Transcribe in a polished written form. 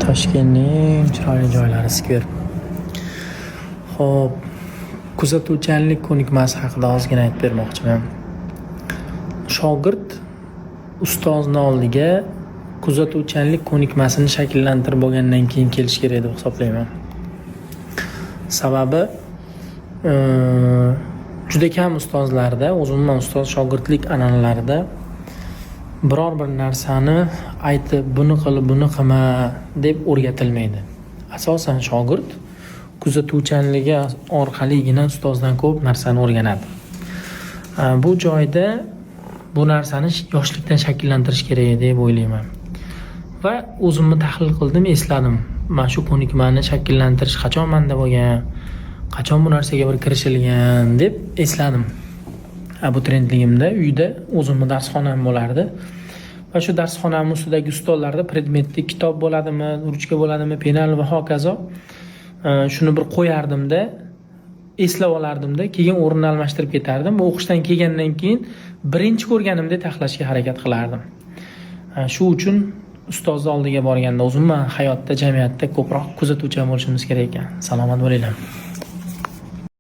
Toshkentning chiroyli joylari skver. Xo'p, kuzatuvchanlik ko'nikmasi haqida ozgina aytib bermoqchiman. Shogird ustozni oldiga kuzatuvchanlik ko'nikmasini shakllantirib bo'lgandan keyin kelish kerak deb hisoblayman. Sababi juda kam ustozlarda, umuman ustoz shogirdlik an'analarida biror bir narsani aytib, buni qil, buni qilma deb o'rgatilmaydi. Asosan shogird kuzatuvchanligi orqaligina ustozdan ko'p narsani o'rganadi. Bu joyda bu narsani yoshlikdan shakllantirish kerak deb o'ylayman. Va o'zimni tahlil qildim, esladim. Mana shu ko'nikmani shakllantirish qachon menda bo'lgan, qachon bu narsaga bir kirishilgan deb esladim. Abituriyentligimda uyda o'zimning darsxonam bo'lardi. Va shu darsxonam ustidagi stollarda predmetli kitob bo'ladimi, ruchka bo'ladimi, penal va hokazo. Shuni bir qo'yardimda, eslab olardimda, keyin o'rnini almashtirib ketardim. Bu o'qishdan kelgandan keyin birinchi ko'rganimda taxlashga harakat qilardim. Shu uchun ustozni oldiga borganda o'zimman hayotda, jamiyatda ko'proq kuzatuvchan bo'lishimiz kerak ekan. Salomat bo'linglar.